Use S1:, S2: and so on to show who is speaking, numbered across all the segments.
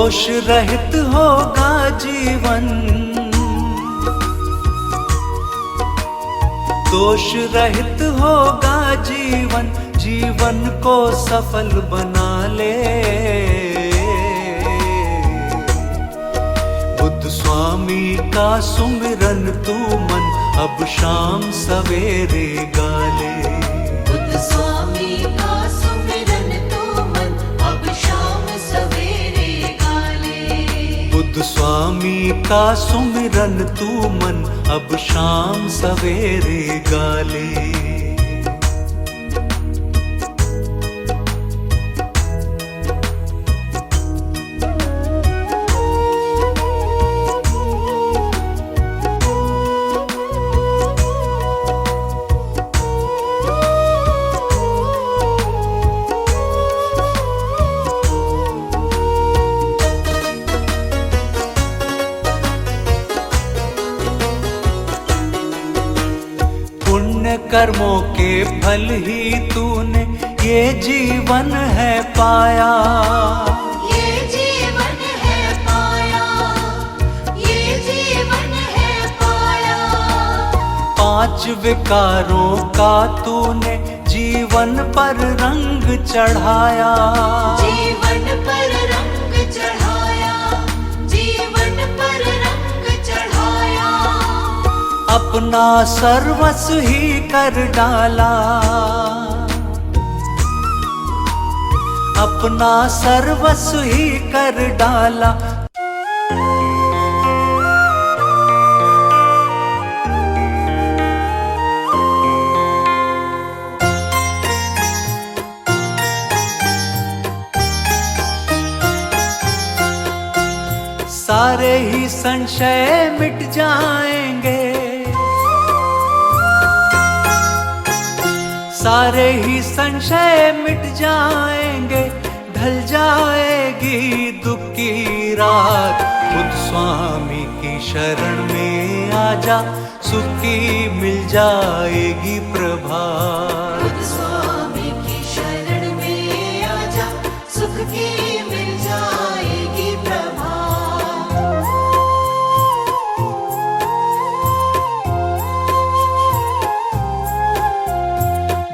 S1: दोष रहित होगा जीवन, दोष रहित होगा जीवन, जीवन को सफल बना ले। बुद्ध स्वामी का सुमिरन तू मन अब शाम सवेरे गा ले।
S2: बुद्ध स्वामी का सुमिरन तू मन अब शाम सवेरे गा ले।
S1: बुद्ध स्वामी का सुमिरन तू मन अब शाम सवेरे गा ले। कर्मों के फल ही तूने ये जीवन है पाया,
S2: ये जीवन है पाया, ये जीवन है पाया।
S1: पांच विकारों का तूने जीवन पर रंग चढ़ाया,
S2: जीवन पर रंग चढ़ाया, जीवन पर रंग चढ़ाया।
S1: अपना सर्वस्व ही कर डाला, अपना सर्वस्व ही कर डाला। सारे ही संशय मिट जाएंगे, सारे ही संशय मिट जाएंगे, ढल जाएगी दुख की रात। बुद्ध स्वामी की शरण में आजा, सुख की मिल जाएगी प्रभात।
S2: बुद्ध स्वामी की शरण में आजा, सुख की मिल जाएगी प्रभात।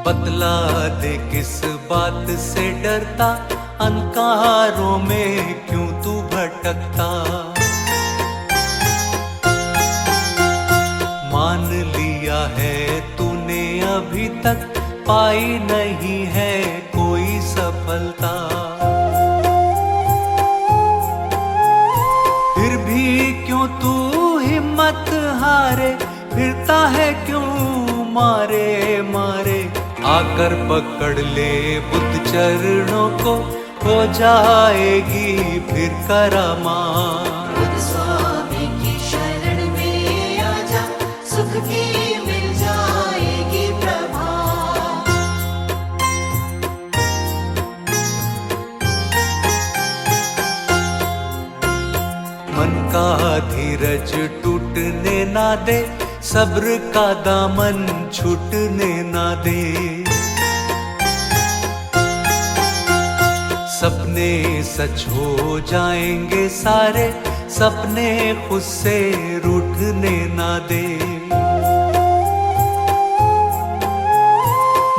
S1: बतला दे किस बात से डरता, अंधकारों में क्यों तू भटकता। मान लिया है तूने अभी तक, पाई नहीं है कोई सफलता। फिर भी क्यों तू हिम्मत हारे, फिरता है क्यों मारे मारे। आकर पकड़ ले बुद्ध चरणों को, हो जाएगी फिर करामात।
S2: बुद्ध स्वामी की शरण में आजा, सुख की मिल जाएगी प्रभात।
S1: मन का धीरज टूटने ना दे, सब्र का दामन छूटने ना दे। सपने सच हो जाएंगे सारे, सपने खुद से रूठने ना दे।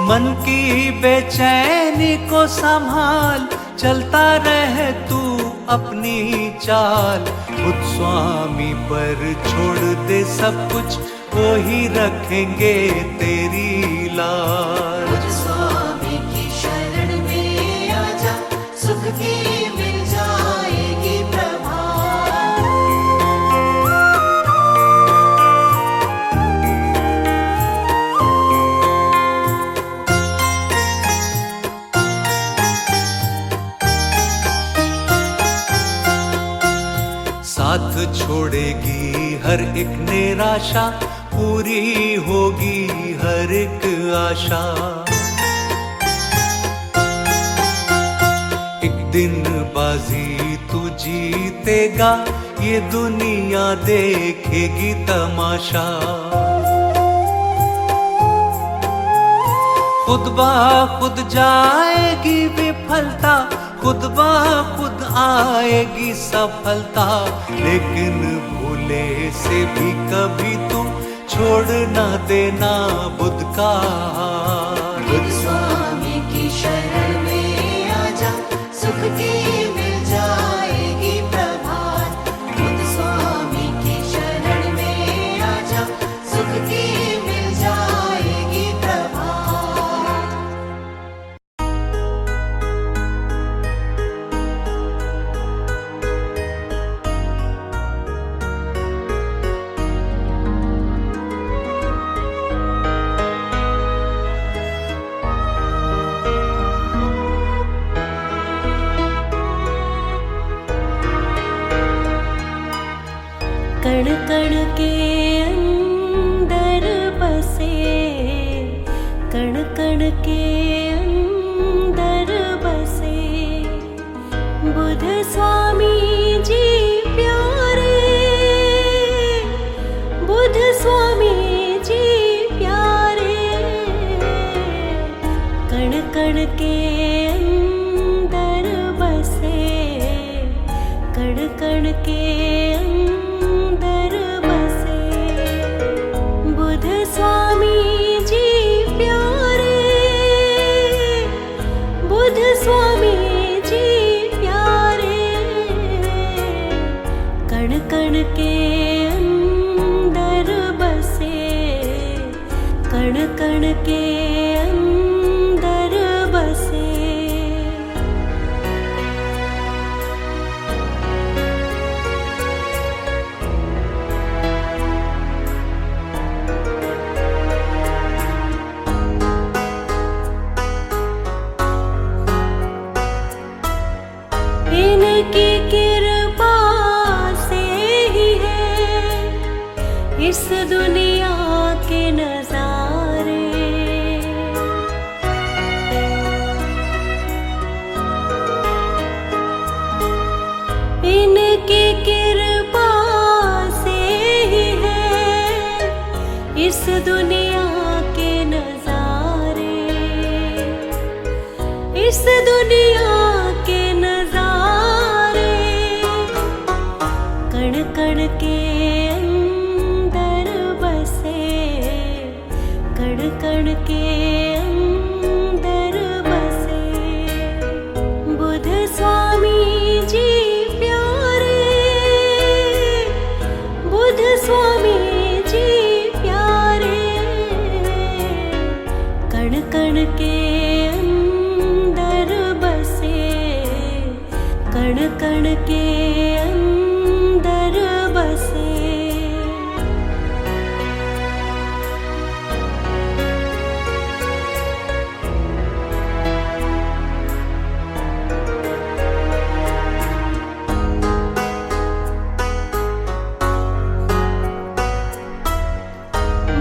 S1: मन की बेचैनी को संभाल, चलता रहे तू अपनी चाल। बुद्ध स्वामी पर छोड़ दे सब कुछ, वो ही रखेंगे तेरी लाज।
S2: बुद्ध स्वामी की शरण में आजा, सुख की मिल जाएगी प्रभात।
S1: साथ छोड़ेगी हर एक निराशा, पूरी होगी हर एक आशा। एक दिन बाजी तू जीतेगा, ये दुनिया देखेगी तमाशा। खुद ब खुद जाएगी विफलता, खुद ब खुद आएगी सफलता, लेकिन भूले से भी कभी तू छोड़ न देना बुद्ध का हाथ।
S2: बुद्ध स्वामी की शरण में आजा, सुख की मिल जाएगी प्रभात। बुद्ध स्वामी की शरण में आजा, सुख की मिल जाएगी प्रभात।
S3: कण कण के अंदर बसे, कण कण के अंदर बसे बुद्ध स्वामी जी प्यारे, बुद्ध स्वामी जी प्यारे। कण कण के अंदर बसे, कण कण के स्वामी जी प्यारे। कण कण के अंदर बसे, कण कण के अंदर बसे। इनकी कृपा से ही है इस दुनिया के नजारे। इनकी कृपा से ही है इस दुनिया के नजारे, इस दुनिया के नजारे। कण कण के अंदर बसे, कण कण के अंदर बसे बुद्ध स्वामी जी प्यारे, बुद्ध स्वामी जी प्यारे। कण कण के अंदर बसे, कण कण के अंदर बसे।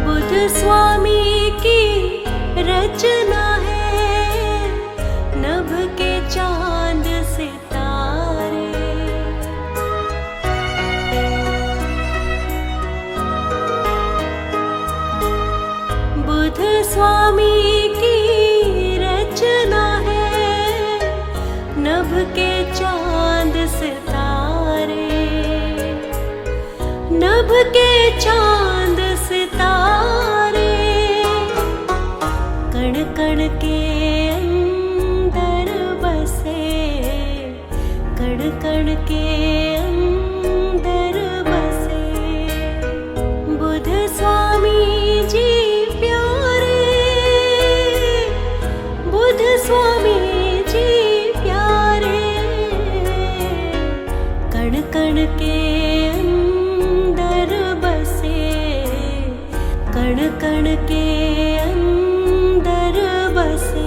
S3: बुद्ध स्वामी की रचना है नभ के चांद सितारे। बुद्ध स्वामी की रचना है नभ के चांद सितारे, नभ के चांद सितारे। कण कण के अंदर बसे, कण कण के अंदर बसे बुद्ध स्वामी जी प्यारे, बुद्ध स्वामी जी प्यारे। कण कण के अंदर बसे, कण कण के अंदर बसे।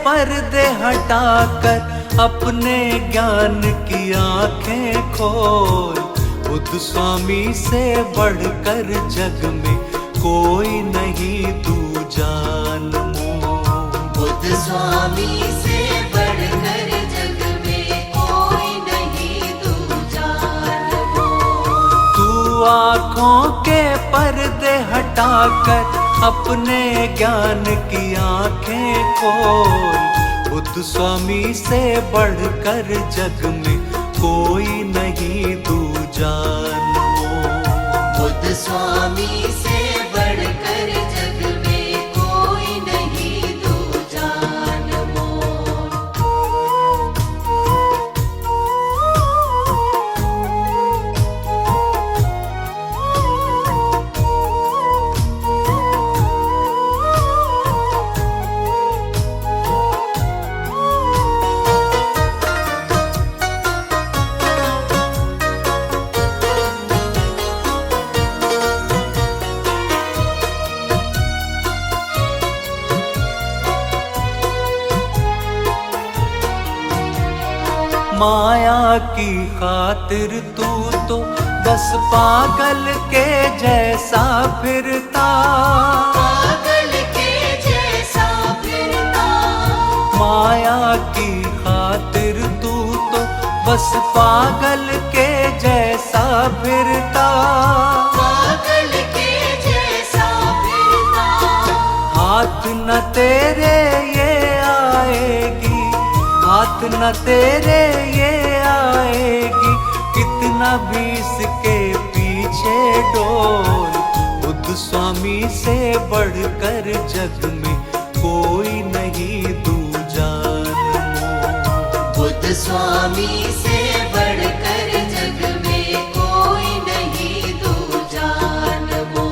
S1: पर्दे हटाकर अपने ज्ञान की आंखें खोल। बुद्ध स्वामी से बढ़कर जग में कोई नहीं दूजा अनमोल।
S2: बुद्ध स्वामी से बढ़कर जग में कोई नहीं दूजा अनमोल।
S1: तू आँखों के पर्दे हटाकर अपने ज्ञान की आंखें खोल। बुद्ध स्वामी से बढ़कर जग में कोई नहीं दूजा अनमोल।
S2: बुद्ध स्वामी से बढ़कर जग में कोई नहीं दूजा अनमोल।
S1: माया की खातिर तू तो बस पागल के जैसा फिरता।
S2: पागल के जैसा फिरता।
S1: माया की खातिर तू तो बस पागल के जैसा फिरता।
S2: पागल के जैसा फिरता।
S1: हाथ न तेरे ये आएगी, हाथ न तेरे ये आएगी, कितना भी इसके पीछे डोल। बुद्ध स्वामी से बढ़कर जग में कोई नहीं दूजा अनमोल।
S2: बुद्ध स्वामी से बढ़कर जग में कोई नहीं दूजा अनमोल।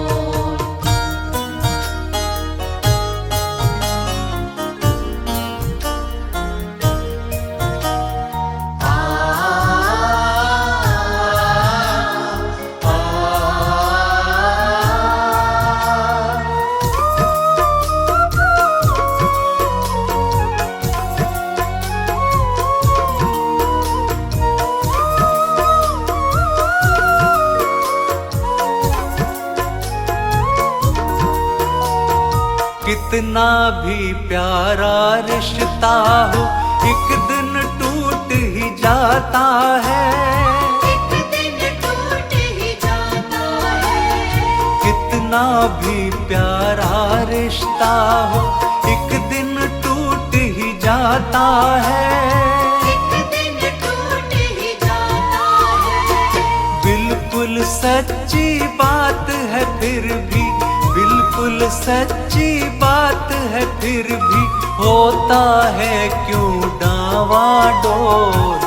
S1: कितना भी प्यारा रिश्ता हो एक दिन टूट ही जाता है।
S2: एक दिन टूट ही जाता है।
S1: कितना भी प्यारा रिश्ता हो एक दिन टूट ही जाता है।
S2: एक दिन टूट ही जाता है।
S1: बिल्कुल सच्ची बात है फिर भी, बिल्कुल सच्ची बात है फिर भी, होता है क्यों डावाडोल।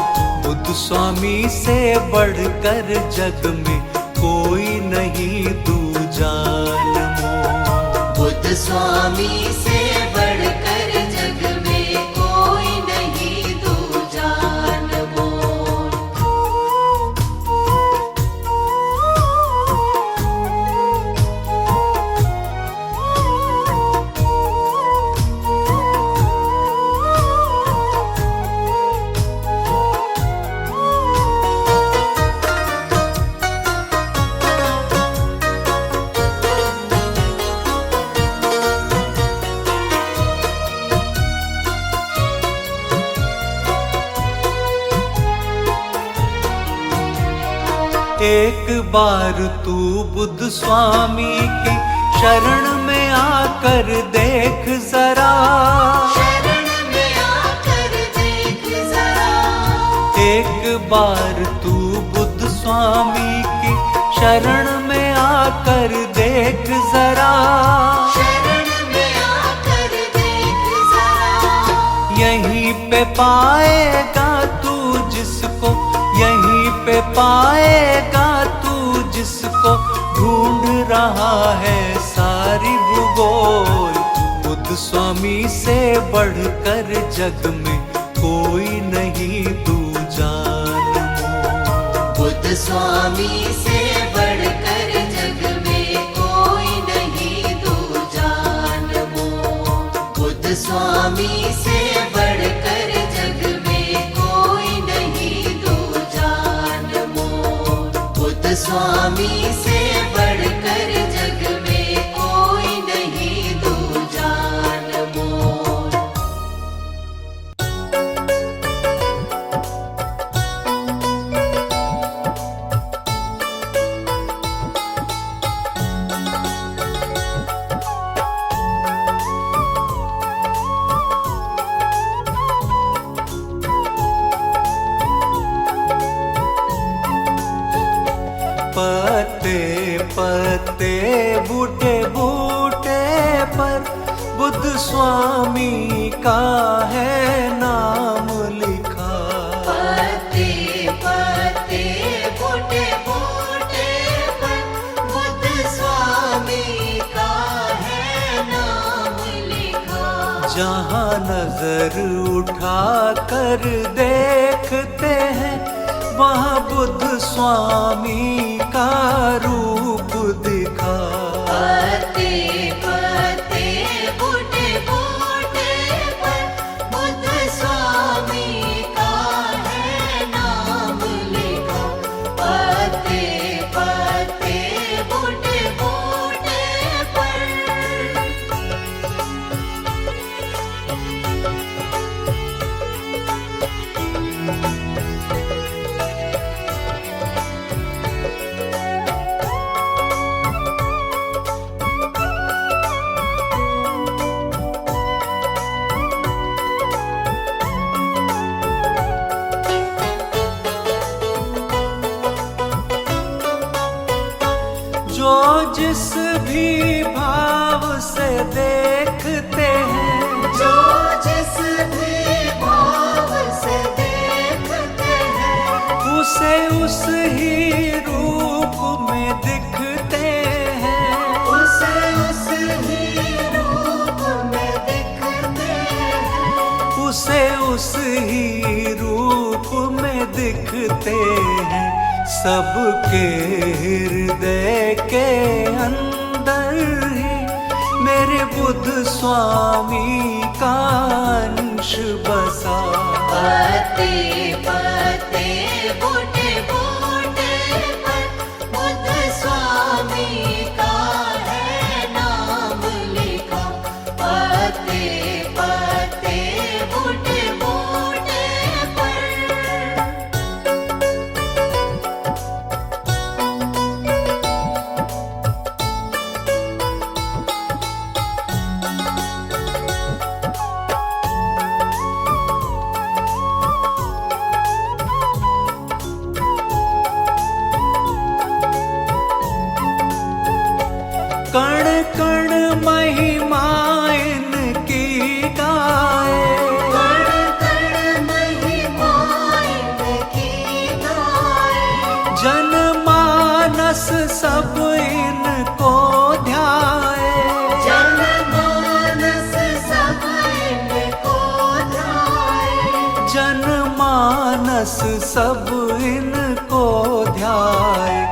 S1: बुद्ध स्वामी से बढ़कर जग में कोई नहीं दूजा अनमोल।
S2: बुद्ध स्वामी से बढ़कर जग में कोई नहीं दूजा अनमोल।
S1: एक बार तू बुद्ध स्वामी की शरण में आकर देख जरा।
S2: शरण में आकर देख जरा।
S1: एक बार तू बुद्ध स्वामी की शरण में आकर देख जरा।
S2: शरण में आकर देख जरा।
S1: यहीं पे पाएगा तू जिसको, यहीं पे पाएगा तू जिसको ढूंढ रहा है सारी भूगोल। बुद्ध स्वामी से बढ़कर जग में कोई नहीं दूजा अनमोल।
S2: बुद्ध स्वामी से बढ़कर जग में कोई नहीं दूजा अनमोल। बुद्ध स्वामी से बढ़कर जग में कोई नहीं दूजा अनमोल। बुद्ध स्वामी से बढ़कर जग में कोई नहीं दूजा अनमोल।
S1: पत्ते पत्ते बूटे बूटे पर बुद्ध स्वामी का है नाम लिखा।
S2: पत्ते पत्ते बूटे बूटे पर बुद्ध स्वामी का है नाम लिखा।
S1: जहाँ नजर उठा कर देखते हैं वहाँ बुद्ध स्वामी का रूप दिखा।
S2: पत्ते पत्ते बूटे बूटे पर बुद्ध स्वामी का है नाम लिखा। पत्ते पत्ते बूटे बूटे पर।
S1: जो जिस भी भाव से देखते हैं,
S2: जो जिस भी भाव से देखते हैं,
S1: उसे उस ही रूप में दिखते हैं।
S2: उसे उस ही रूप में दिखते हैं।
S1: उसे उस ही रूप में दिखते हैं। सबके हृदय के अंदर ही मेरे बुद्ध स्वामी का अंश बसा।
S2: पत्ते पत्ते बूटे बूटे पर बुद्ध स्वामी का है नाम लिखा। पत्ते पत्ते बूटे बूटे पर।
S1: कण कण महिमा इनकी गाए।
S2: कण कण महिमा इनकी गाए।
S1: जनमानस सब इनको ध्याए।
S2: जनमानस सब इनको ध्याए।
S1: जनमानस सब इनको ध्याए।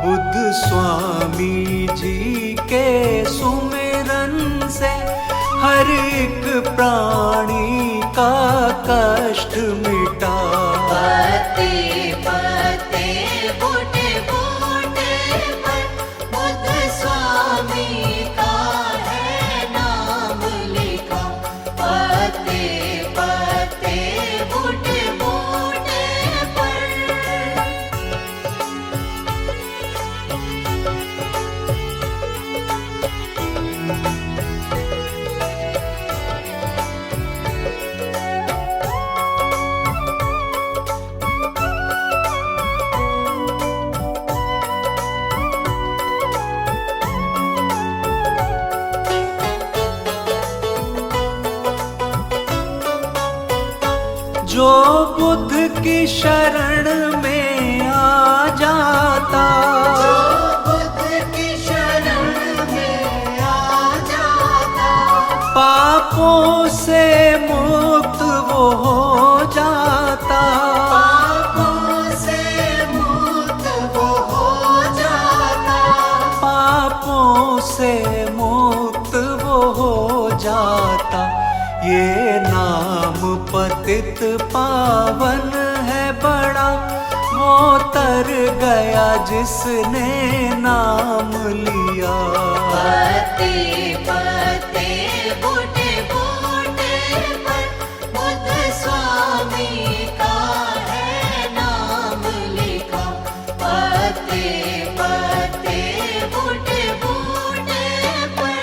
S1: बुद्ध स्वामी जी के सुमिरन से हर एक प्राणी का कष्ट मिटा।
S2: पत्ते पत्ते बूटे बूटे पर बुद्ध स्वामी का है नाम लिखा। पत्ते पत्ते बूटे बूटे पर।
S1: जो बुद्ध की शरण में आ जाता,
S2: जो बुद्ध की शरण में आ जाता,
S1: पापों से मुक्त वो हो जाता।
S2: पापों से मुक्त वो हो जाता।
S1: पापों से मुक्त वो हो जाता। पतित पावन है बड़ा, वो तर गया जिसने नाम लिया।
S2: पत्ते पत्ते बूटे बूटे पर बुद्ध स्वामी का है नाम लिखा। पत्ते पत्ते बूटे बूटे पर।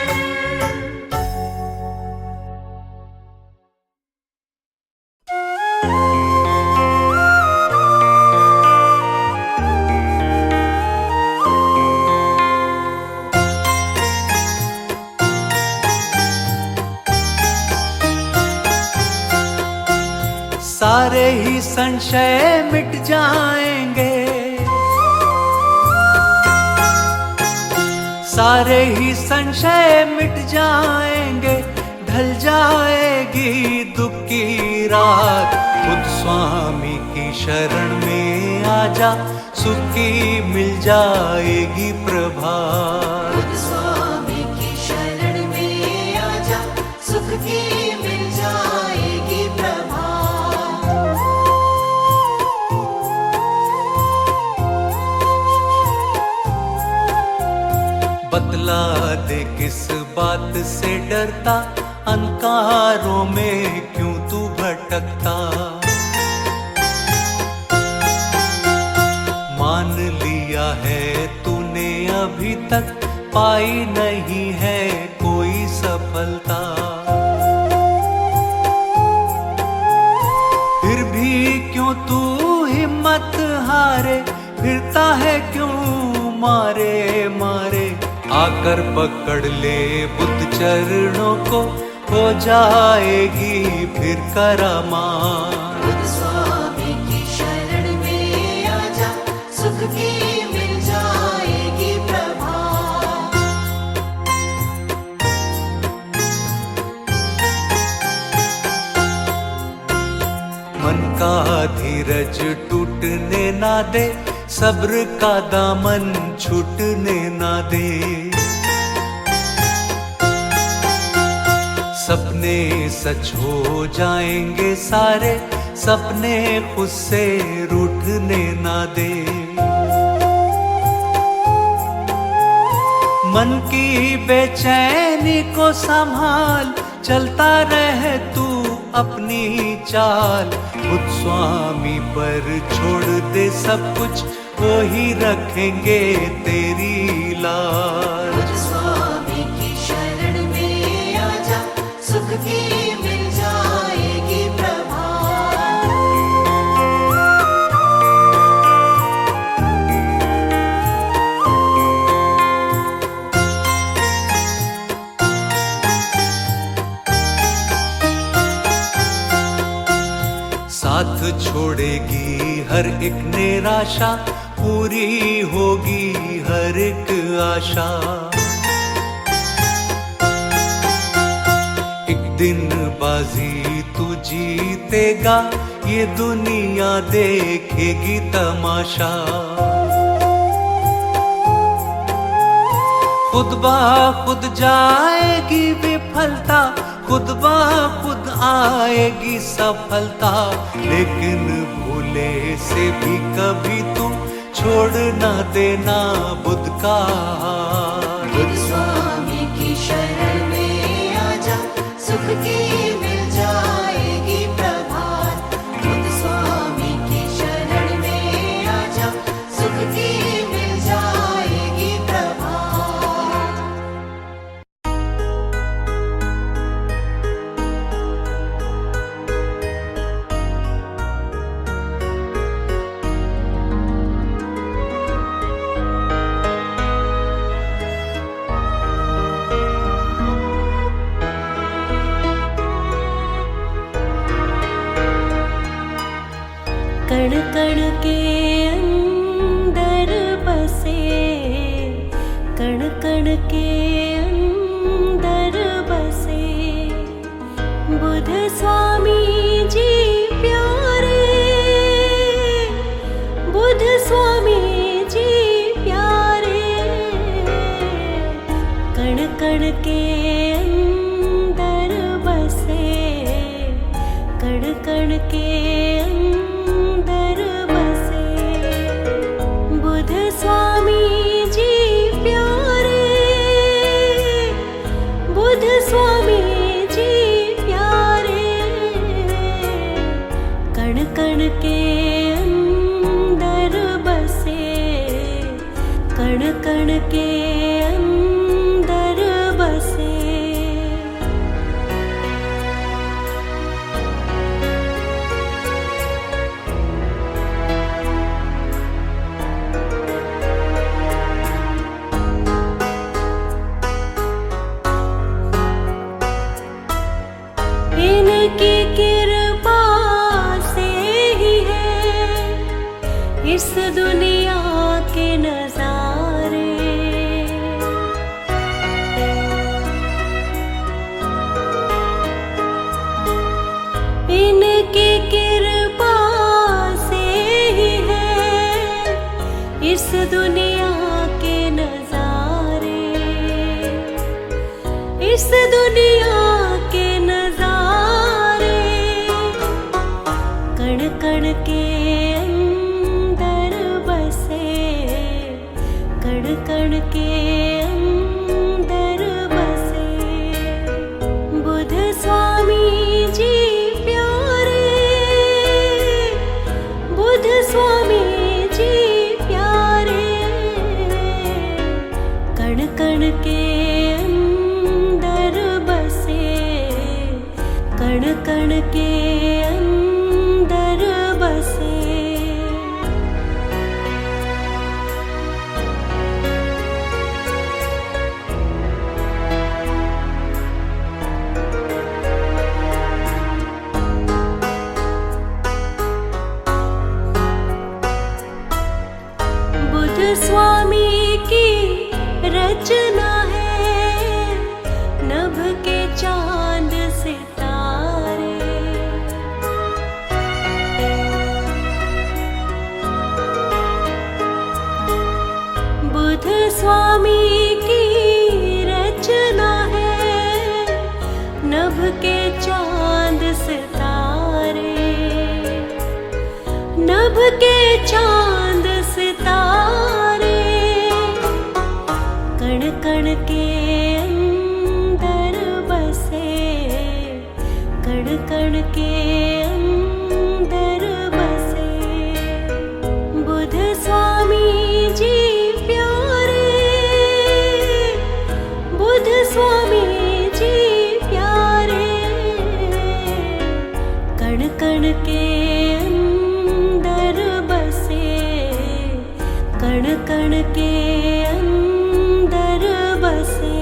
S1: सारे ही संशय मिट जाएंगे, सारे ही संशय मिट जाएंगे, ढल जाएगी दुख की रात। खुद स्वामी की शरण में आजा, सुख की मिल जाएगी प्रभात।
S2: खुद स्वामी की शरण में आजा, सुख की मिल जाएगी प्रभात।
S1: बतला दे किस बात से डरता, अंधकारों में क्यों तू भटकता। मान लिया है तूने अभी तक, पाई नहीं है कोई सफलता। फिर भी क्यों तू हिम्मत हारे, फिरता है क्यों मारे मारे। आकर पकड़ ले बुद्ध चरणों को, हो जाएगी फिर करामात।
S2: खुद स्वामी की शरण में आजा, सुख की मिल जाएगी प्रभात।
S1: मन का धीरज टूटने ना दे, सब्र का दामन छूटने ना दे। सपने सच हो जाएंगे सारे, सपने खुद से रूठने ना दे। मन की बेचैनी को संभाल, चलता रहे तू अपनी चाल। खुद स्वामी पर छोड़ दे सब कुछ, वो ही रखेंगे तेरी लाज।
S2: खुद स्वामी की शरण में आजा, सुख की मिल जाएगी प्रभात।
S1: साथ छोड़ेगी हर एक निराशा, पूरी होगी हर एक आशा। एक दिन बाजी तू जीतेगा, ये दुनिया देखेगी तमाशा। खुद बा खुद जाएगी विफलता, खुद बा खुद आएगी सफलता। लेकिन भूले से भी कभी तू छोड़ ना देना बुद्ध का हाथ।
S2: खुद स्वामी की शरण में आजा, सुख की मिल जाएगी प्रभात। खुद स्वामी की शरण में आजा, सुख की मिल जाएगी प्रभात।
S3: कण कण के अंदर बसे, कण कण के अंदर बसे बुद्ध स्वामी जी प्यारे, बुद्ध स्वामी जी प्यारे। कण कण के अंदर बसे, कण कण कण के अंदर बसे। बुध स्वामी जी प्यारे, बुध स्वामी जी प्यारे, कण कण के अंदर बसे, कण कण के अंदर बसे। इनकी कृपा से ही है इस दुनिया के नजारे। इनकी कृपा से ही है इस दुनिया के नजारे, इस दुनिया के नजारे। कण कण के अंदर बसे, कण कण के अंदर बसे। बुध स्वामी जी प्यारे, बुध स्वामी जी प्यारे, कण कण के अंदर बसे, कण कण के अंदर बसे। बुध स्वामी की रचना है नभ के चांद सितारे। बुध स्वामी की रचना है नभ के चांद सितारे, नभ के चांद सितारे। कण कण के अंदर बसे, कण कण के अंदर बसे। बुध स्वामी जी प्यारे, बुध स्वामी जी प्यारे, कण कण के अंदर बसे, कण कण के अंदर बसे।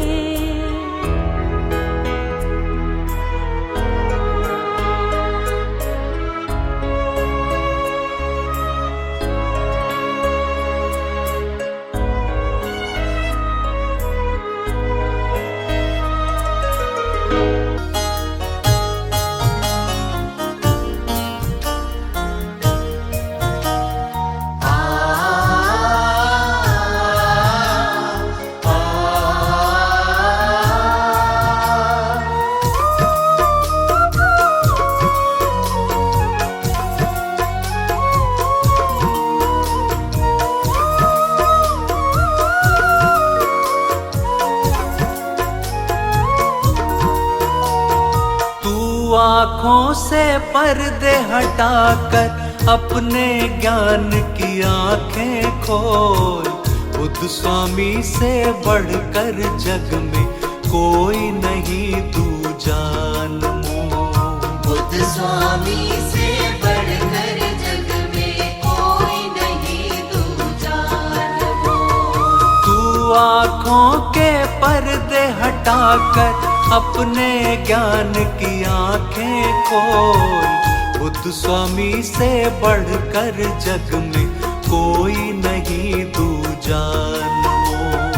S1: आँखों से पर्दे हटाकर अपने ज्ञान की आंखें खोल। बुध स्वामी से बढ़कर जग में कोई नहीं तू जान मोल।
S2: बुध स्वामी से बढ़कर जग में कोई नहीं तू जान मोल।
S1: तू आँखों के पर्दे हटाकर अपने ज्ञान की आंखें खोल। बुध स्वामी से बढ़कर जग में कोई नहीं तू जान मोल।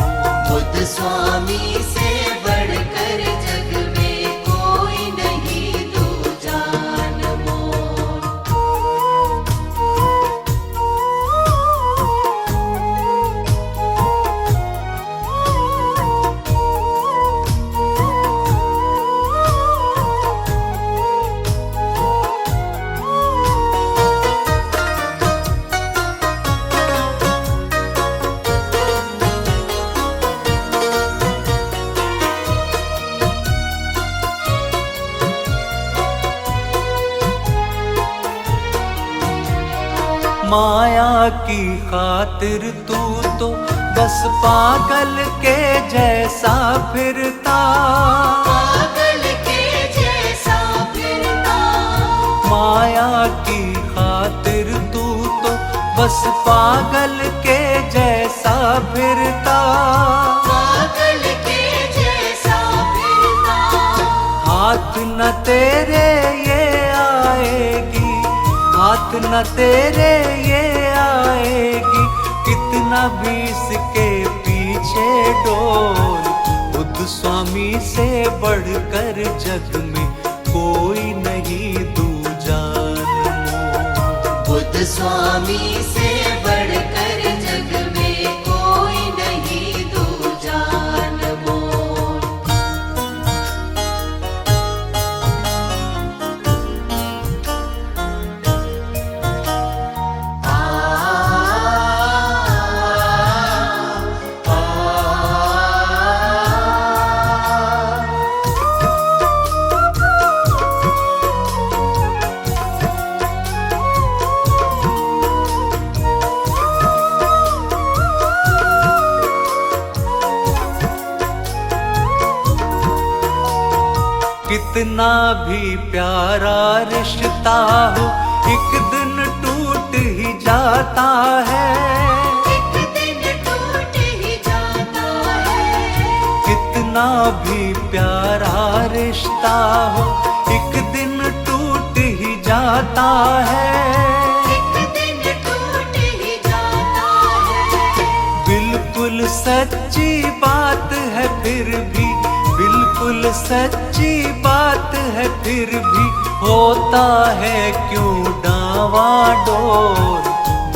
S2: बुध स्वामी से बढ़कर जग में कोई नहीं तू जान मोल।
S1: माया की खातिर तू तो बस पागल के जैसा फिरता,
S2: पागल के जैसा फिरता।
S1: माया की खातिर तू तो बस पागल के जैसा फिरता,
S2: पागल के जैसा फिरता।
S1: हाथ न तेरे ये आएगी, हाथ न तेरे ये आएगी, कितना भी इसके पीछे डोल। बुद्ध स्वामी से बढ़कर जग में कोई नहीं दूजा अनमोल।
S2: बुद्ध स्वामी से बढ़कर जग में कोई नहीं दूजा अनमोल।
S1: कितना भी प्यारा रिश्ता हो एक दिन टूट ही जाता है,
S2: एक दिन टूट ही जाता है।
S1: कितना भी प्यारा रिश्ता हो एक दिन टूट ही जाता है,
S2: एक दिन टूट ही जाता है।
S1: बिल्कुल सच्ची बात है फिर भी, बिल्कुल सच्ची बात है फिर भी, होता है क्यों डावाडोल।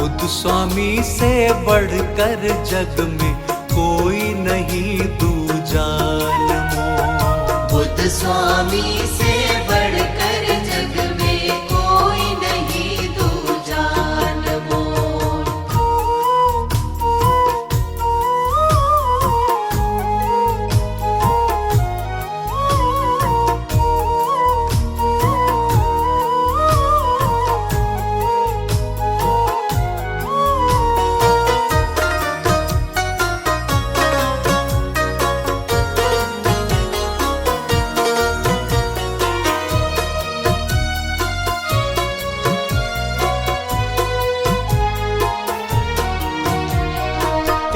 S1: बुद्ध स्वामी से बढ़कर जग में कोई नहीं दूजा अनमोल।
S2: बुद्ध स्वामी से बढ़कर जग में कोई नहीं दूजा अनमोल।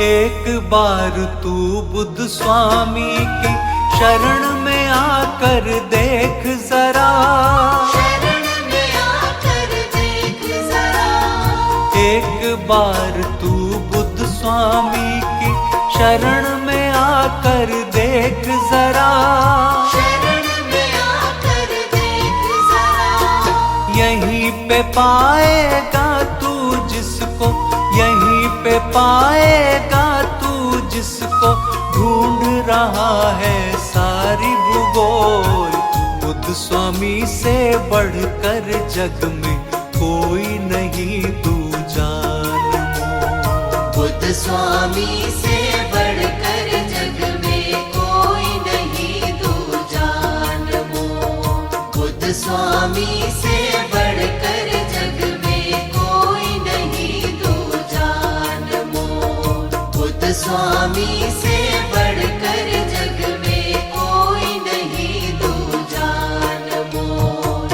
S1: एक बार तू बुद्ध स्वामी की शरण में आकर देख जरा,
S2: शरण में आकर देख जरा।
S1: एक बार तू बुद्ध स्वामी की शरण में आकर देख जरा,
S2: शरण में आकर देख जरा।
S1: यहीं पे पाएगा तू जिसको, यहीं पे पाएगा तू जिसको ढूंढ रहा है सारी भूगोल। बुद्ध स्वामी से बढ़कर जग में कोई नहीं दूजा अनमोल।
S2: बुद्ध स्वामी से बढ़कर जग में कोई नहीं दूजा अनमोल। बुद्ध स्वामी से बढ़कर जग में कोई नहीं दूजा अनमोल। बुद्ध स्वामी से बढ़कर जग में कोई नहीं दूजा अनमोल।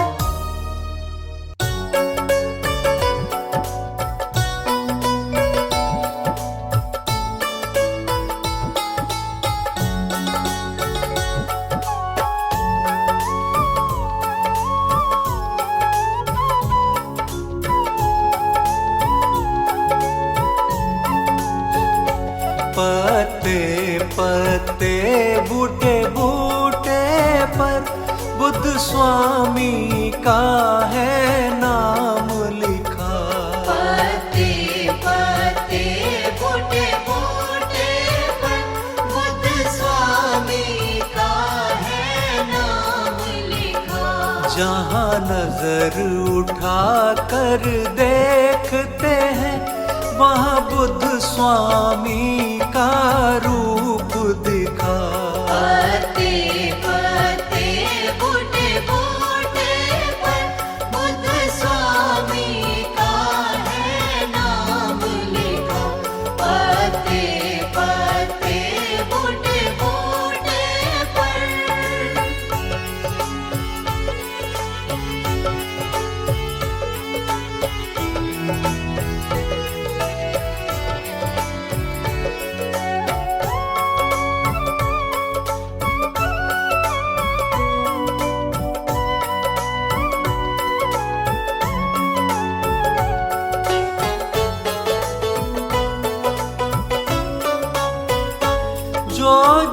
S1: पत्ते पत्ते बूटे बूटे पर बुद्ध स्वामी का है नाम लिखा।
S2: पत्ते पत्ते बूटे बूटे पर बुद्ध स्वामी का है नाम लिखा।
S1: जहाँ नजर उठा कर देखते हैं वहाँ बुद्ध स्वामी का रूप दिखा।
S2: पत्ते पत्ते बूटे बूटे पर बुद्ध स्वामी का है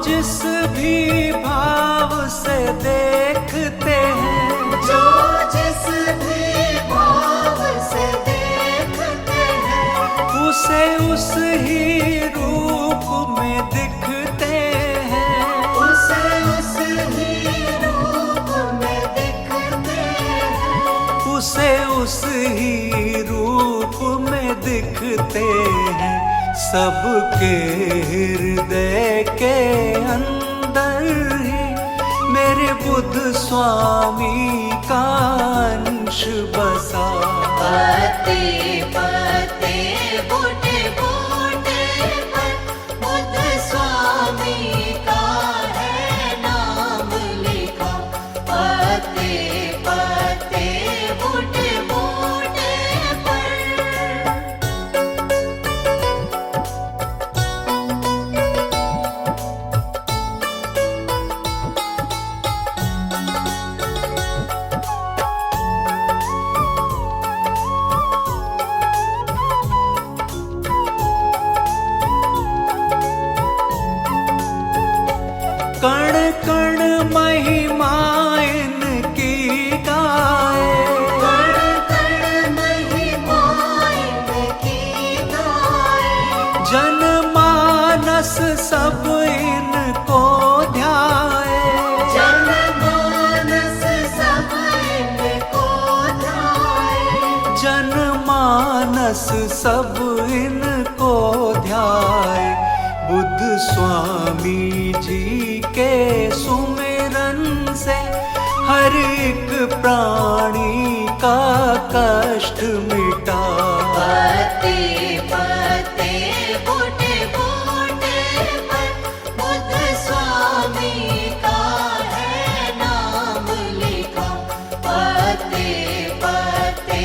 S1: जिस भी भाव से देखते हैं,
S2: जो जिस भी भाव से देखते हैं,
S1: उसे उस ही रूप में दिखते हैं,
S2: उसे उस ही रूप में दिखते हैं,
S1: उसे उस ही रूप में दिखते हैं। सबके हृदय के अंदर ही मेरे बुद्ध स्वामी का अंश बसा।
S2: पत्ते पत्ते बूटे बूटे पर बुद्ध स्वामी का है नाम लिखा। पत्ते पत्ते बूटे बूटे पर
S1: कण कण महिमा इनकी गाए,
S2: कण कण महिमा इनकी गाए।
S1: जनमानस सब इनको ध्याए,
S2: जनमानस सब इनको ध्याए।
S1: जनमानस सब इनको ध्याए। बुद्ध स्वामी जी के सुमिरन से हर एक प्राणी का कष्ट मिटा।
S2: पत्ते पत्ते बूटे बूटे पर बुद्ध स्वामी का है नाम लिखा। पत्ते पत्ते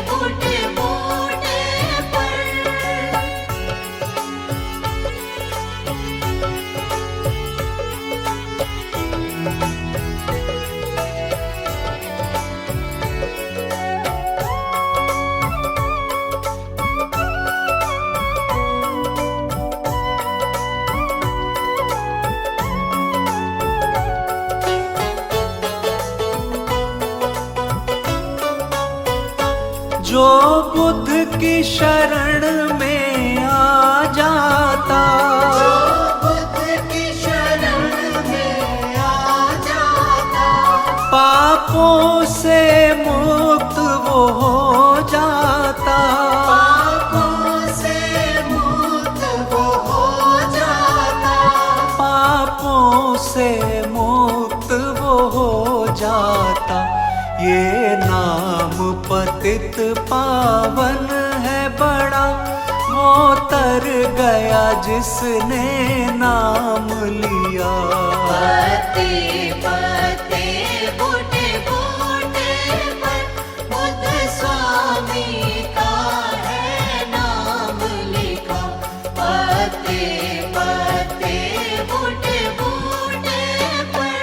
S2: बूटे बूटे पर
S1: जो बुद्ध की शरण में आ जाता,
S2: जो बुद्ध की शरण में आ जाता।
S1: पापों से मुक्त वो हो जाता।
S2: पापों से मुक्त वो हो जाता।
S1: पापों से मुक्त वो हो जाता। ये नाम पतित पावन है बड़ा, वो तर गया जिसने नाम लिया।
S2: पत्ते पत्ते बूटे बूटे पर बुद्ध स्वामी का है नाम लिखा। पत्ते पत्ते बूटे बूटे पर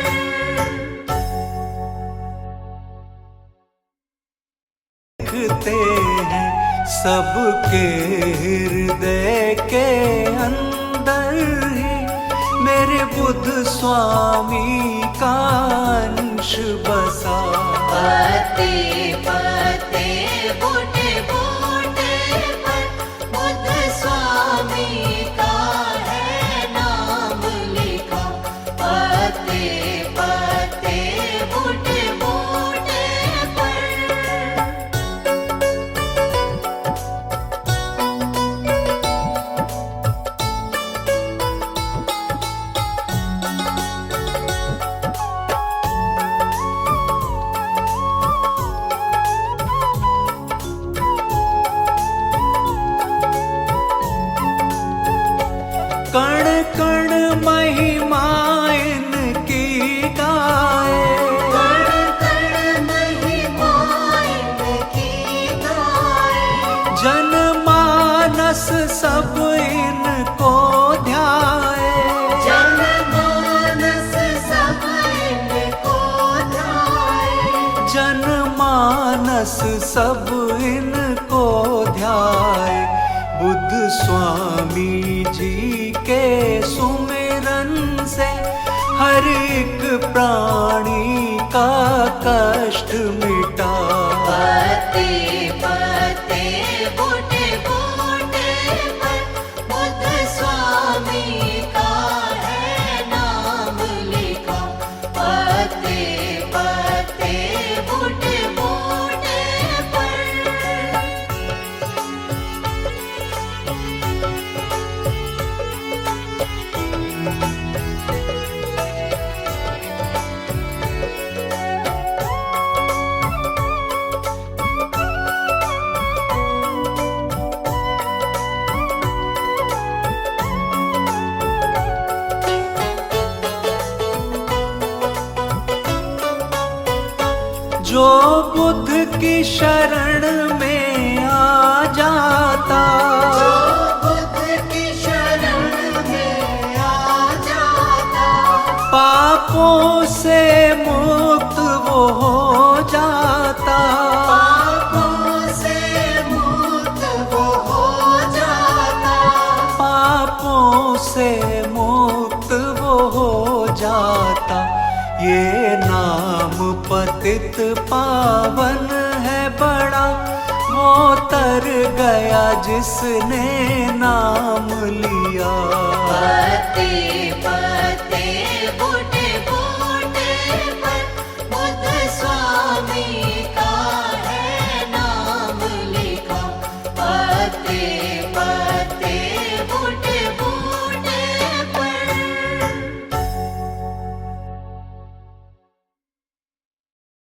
S1: दिखते हैं सबके हृदय के अंदर ही मेरे बुद्ध स्वामी का अंश बसा।
S2: पत्ते पत्ते बूटे बूटे पर बुद्ध स्वामी का है नाम लिखा। पत्ते पत्ते बूटे बूटे पर
S1: कण कण महिमा इनकी गाए,
S2: कण कण महिमा इनकी गाए।
S1: जनमानस सब इनको ध्याए।
S2: जनमानस सब इनको ध्याए।
S1: जनमानस सब इनको ध्याए। बुद्ध स्वामी जी के सुमिरन से हर एक प्राणी का कष्ट मिटा।
S2: पत्ते पत्ते बूटे बूटे पर बुद्ध स्वामी का है नाम लिखा। पत्ते पत्ते बूटे बूटे पर।
S1: जो बुद्ध की शरण में आ जाता,
S2: बुद्ध की शरण में आ जाता।
S1: पापों से मुक्त वो हो जाता।
S2: पापों से मुक्त वो हो जाता।
S1: पापों से मुक्त वो हो जाता। ये नाम पतित पावन है बड़ा, वो तर गया जिसने नाम लिया।
S2: पत्ते पत्ते बूटे बूटे पर बुद्ध स्वामी का है नाम लिखा। पत्ते